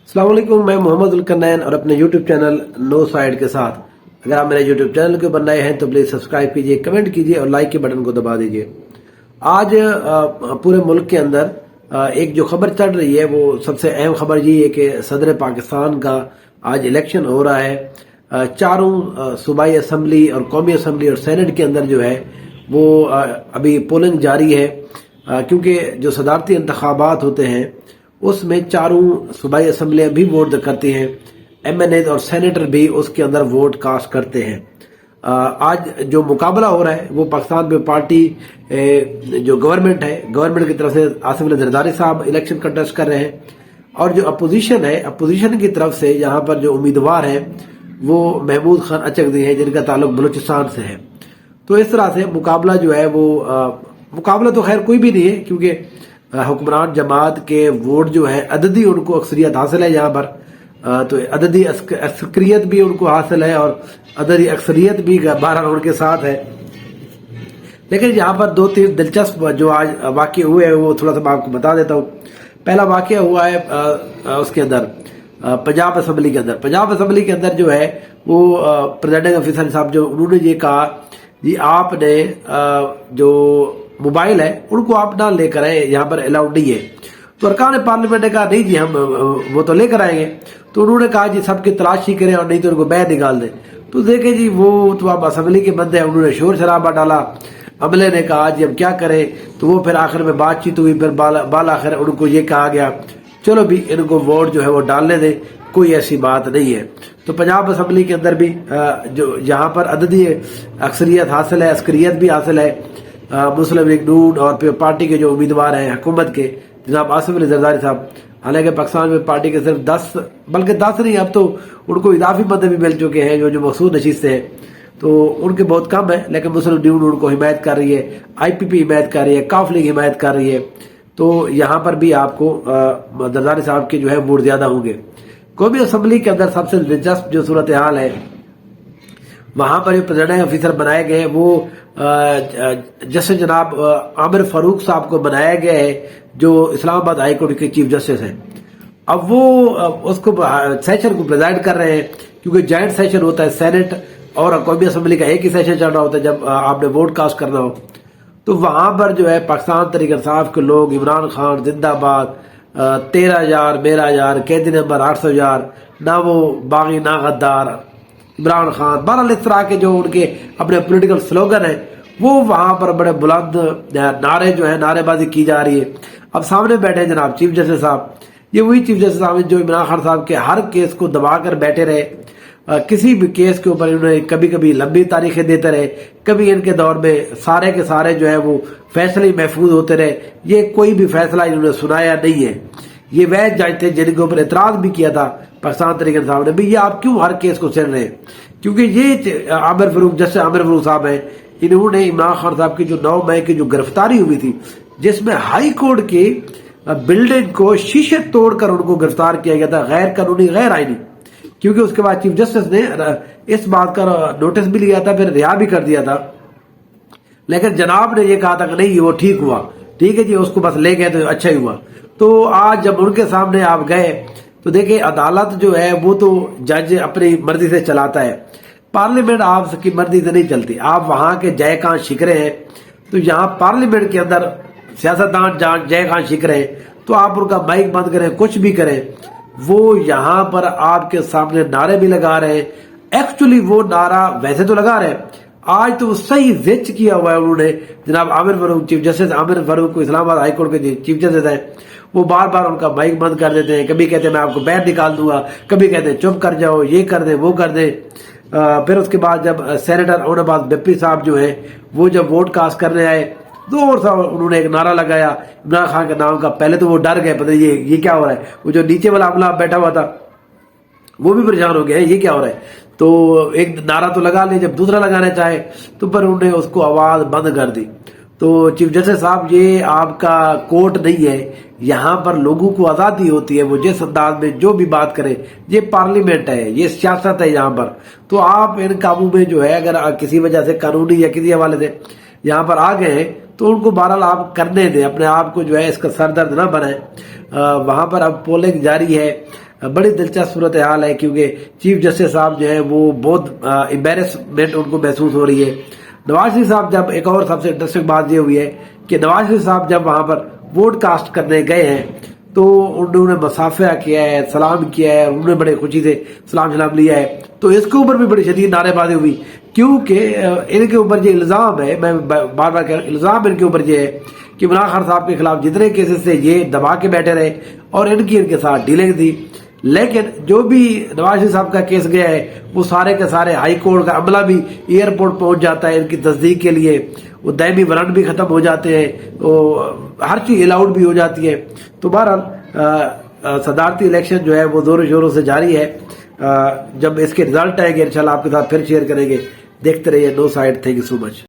अस्सलाम वालेकुम, मैं मोहम्मद उलकरनैन और अपने YouTube चैनल नो साइड के साथ। अगर आप मेरे YouTube चैनल के ऊपर नए हैं तो प्लीज सब्सक्राइब कीजिए, कमेंट कीजिए और लाइक के बटन को दबा दीजिए। आज पूरे मुल्क के अंदर एक जो खबर चल रही है वो सबसे अहम खबर ये है कि सदर पाकिस्तान का आज इलेक्शन हो रहा है। चारों सूबाई असम्बली और कौमी असम्बली और सेनेट के अंदर जो है वो अभी पोलिंग जारी है, क्योंकि जो सदारती इंतखाबात होते हैं उसमें चारों सूबाई असम्बलियां भी वोट करती हैं, MNA और सेनेटर भी उसके अंदर वोट कास्ट करते हैं। आज जो मुकाबला हो रहा है वो पाकिस्तान में पार्टी जो गवर्नमेंट है, गवर्नमेंट की तरफ से आसिफ अली जरदारी साहब इलेक्शन कंटेस्ट कर रहे हैं, और जो अपोजिशन है, अपोजिशन की तरफ से यहाँ पर जो उम्मीदवार है वो महमूद खान अचकदी है जिनका ताल्लुक बलूचिस्तान से है। तो इस तरह से मुकाबला जो है वो मुकाबला तो खैर कोई भी नहीं है, क्योंकि हुक्मरान जमात के वोट जो है अददी उनको अक्सरियत हासिल है यहाँ पर, तो अददी अक्सरियत भी उनको हासिल है और अददी अक्सरियत भी 12 उनके साथ है। लेकिन यहाँ पर दो तीन दिलचस्प जो आज वाक़ये हुए हैं वो थोड़ा सा मैं आपको बता देता हूँ। पहला वाक़या हुआ है उसके अंदर पंजाब असम्बली के अंदर। पंजाब असम्बली के अंदर जो है वो प्रेसिडेंट ऑफिसर साहब जो उन्होंने ये कहा जी आपने जो मोबाइल है उनको आप ना लेकर आए, यहाँ पर अलाउड नहीं है। तो अरकान पार्लियामेंट ने कहा नहीं जी हम वो तो लेकर आएंगे। तो उन्होंने कहा जी सबकी तलाशी करें और नहीं तो उनको बैन निकाल दें। तो देखे जी वो तो आप असम्बली के बंदे हैं, उन्होंने शोर शराबा डाला। अमले ने कहा जी हम क्या करें, तो वो फिर आखिर में बातचीत हुई, फिर बाल आखिर उनको ये कहा गया चलो भी इनको वोट जो है वो डालने दें, कोई ऐसी बात नहीं है। तो पंजाब असम्बली के अंदर भी जो यहाँ पर अददी अक्सरियत हासिल है, अस्करियत भी हासिल है। मुस्लिम लीग नून और फिर पार्टी के जो उम्मीदवार हैं हुकूमत के जनाब आसिफ अली जरदारी साहब, हालांकि पाकिस्तान में पार्टी के सिर्फ 10 बल्कि 10 नहीं अब तो उनको इजाफी पद भी मिल चुके हैं जो मखसूस नशीस्तें हैं, तो उनके बहुत कम है। लेकिन मुस्लिम लीग नून उनको हिमायत कर रही है, IPP हिमायत कर रही है, काफ लीग हिमायत कर रही है। तो यहाँ पर भी आपको जरदारी साहब के जो है वोट ज्यादा होंगे। कौमी असम्बली के अंदर सबसे दिलचस्प जो सूरत हाल है वहां पर जो प्रेसिडेंट ऑफिसर बनाए गए वो जस्टिस जनाब आमिर फारूक साहब को बनाया गया है जो इस्लामाबाद हाई कोर्ट के चीफ जस्टिस हैं। अब वो उसको सेशन को प्रेजाइड कर रहे हैं, क्योंकि जॉइंट सेशन होता है सेनेट और कौमी असम्बली का एक ही सेशन चल रहा होता है जब आपने वोट कास्ट करना हो। तो वहां पर जो है पाकिस्तान तहरीक इंसाफ के लोग, इमरान खान जिंदाबाद, 13,000 मेरा हजार, कैदी नंबर 800,000, ना वो बागी ना गद्दार, इमरान खान, बहरहाल इस तरह के जो उनके अपने पॉलिटिकल स्लोगन है वो वहां पर बड़े बुलंद नारे जो है नारेबाजी की जा रही है। अब सामने बैठे जनाब चीफ जस्टिस साहब, ये वही चीफ जस्टिस साहब जो इमरान खान साहब के हर केस को दबा कर बैठे रहे। किसी भी केस के ऊपर इन्होंने कभी कभी लंबी तारीखें देते रहे, कभी इनके दौर में सारे के सारे जो है वो फैसले महफूज होते रहे। ये कोई भी फैसला इन्होंने सुनाया नहीं है। ये वह जज थे जिनके ऊपर एतराज भी किया था पाकिस्तान तहरीक इंसाफ ने भी, ये आप क्यों हर केस को चल रहे हैं, क्योंकि ये आमिर फारूक जस्टिस आमिर फारूक साहब हैं, इन्होंने इमरान खान साहब की जो 9 मई की जो गिरफ्तारी हुई थी जिसमें हाई कोर्ट की बिल्डिंग को शीशे तोड़कर उनको गिरफ्तार किया गया था, गैर कानूनी गैर आईनी, क्योंकि उसके बाद चीफ जस्टिस ने इस बात का नोटिस भी लिया था, फिर रिहा भी कर दिया था। लेकिन जनाब ने यह कहा था कि नहीं वो ठीक हुआ, ठीक है जी उसको बस ले गए तो अच्छा ही हुआ। तो आज जब उनके सामने आप गए तो देखिए अदालत जो है वो तो जज अपनी मर्जी से चलाता है, पार्लियामेंट आपकी मर्जी से नहीं चलती। आप वहां के जय खान शिकरे हैं, तो यहाँ पार्लियामेंट के अंदर सियासतदान जय खान शिकरे हैं तो आप उनका माइक बंद करें, कुछ भी करें, वो यहाँ पर आपके सामने नारे भी लगा रहे हैं। एक्चुअली वो नारा वैसे तो लगा रहे हैं, आज तो सही जिच किया हुआ है उन्होंने। जनाब आमिर फारूक चीफ जस्टिस आमिर फारूक को इस्लामाबाद हाई कोर्ट के चीफ जस्टिस है, वो बार बार उनका माइक बंद कर देते हैं। कभी कहते हैं मैं आपको बैन निकाल दूंगा, कभी कहते हैं चुप कर जाओ, ये कर दे वो कर दे। फिर उसके बाद जब सेनेटर अब्बास बिप्पी साहब जो है वो जब वोट कास्ट करने आए जोर सा उन्होंने एक नारा लगाया इमरान खान के नाम का। पहले तो वो डर गए, पता ये क्या हो रहा है। वो जो नीचे वाला अमला बैठा हुआ था वो भी परेशान हो गया ये क्या हो रहा है। तो एक नारा तो लगा ले, जब दूसरा लगाना चाहे तो पर उन्होंने उसको आवाज बंद कर दी। तो चीफ जस्टिस साहब ये आपका कोर्ट नहीं है, यहाँ पर लोगों को आजादी होती है, वो जिस अंदाज में जो भी बात करें, ये पार्लियामेंट है, ये सियासत है यहाँ पर। तो आप इन काबू में जो है अगर किसी वजह से कानूनी या किसी हवाले से यहाँ पर आ गए तो उनको बहरहाल आप करने दें, अपने आप को जो है इसका सरदर्द ना बनाए। वहां पर अब पोलिंग जारी है, بڑی دلچسپ صورتحال ہے، کیونکہ چیف جسٹس صاحب جو ہے وہ بہت امبیرسمنٹ ان کو محسوس ہو رہی ہے۔ نواز شریف صاحب جب، ایک اور سب سے انٹرسٹنگ بات یہ ہوئی ہے کہ نواز شریف صاحب جب وہاں پر ووٹ کاسٹ کرنے گئے ہیں تو انہوں نے مصافحہ کیا ہے، سلام کیا ہے، انہوں نے بڑے خوشی سے سلام لیا ہے، تو اس کے اوپر بھی بڑی شدید نعرے بازی ہوئی، کیونکہ ان کے اوپر جو الزام ہے، میں بار بار کہہ رہا ہوں، الزام ان کے اوپر یہ ہے کہ عمران خان صاحب کے خلاف جتنے کیسز تھے یہ دبا کے بیٹھے رہے اور ان کے ساتھ ڈیلنگ تھی، لیکن جو بھی نواز شریف صاحب کا کیس گیا ہے وہ سارے کے سارے ہائی کورٹ کا عملہ بھی ایئرپورٹ پہنچ جاتا ہے ان کی تصدیق کے لیے، وہ دائمی وارنٹ بھی ختم ہو جاتے ہیں، ہر چیز الاؤڈ بھی ہو جاتی ہے۔ تو بہرحال صدارتی الیکشن جو ہے وہ زور و شوروں سے جاری ہے، جب اس کے رزلٹ آئیں گے انشاءاللہ آپ کے ساتھ پھر شیئر کریں گے۔ دیکھتے رہیے نو سائیڈ۔ Thank you so much.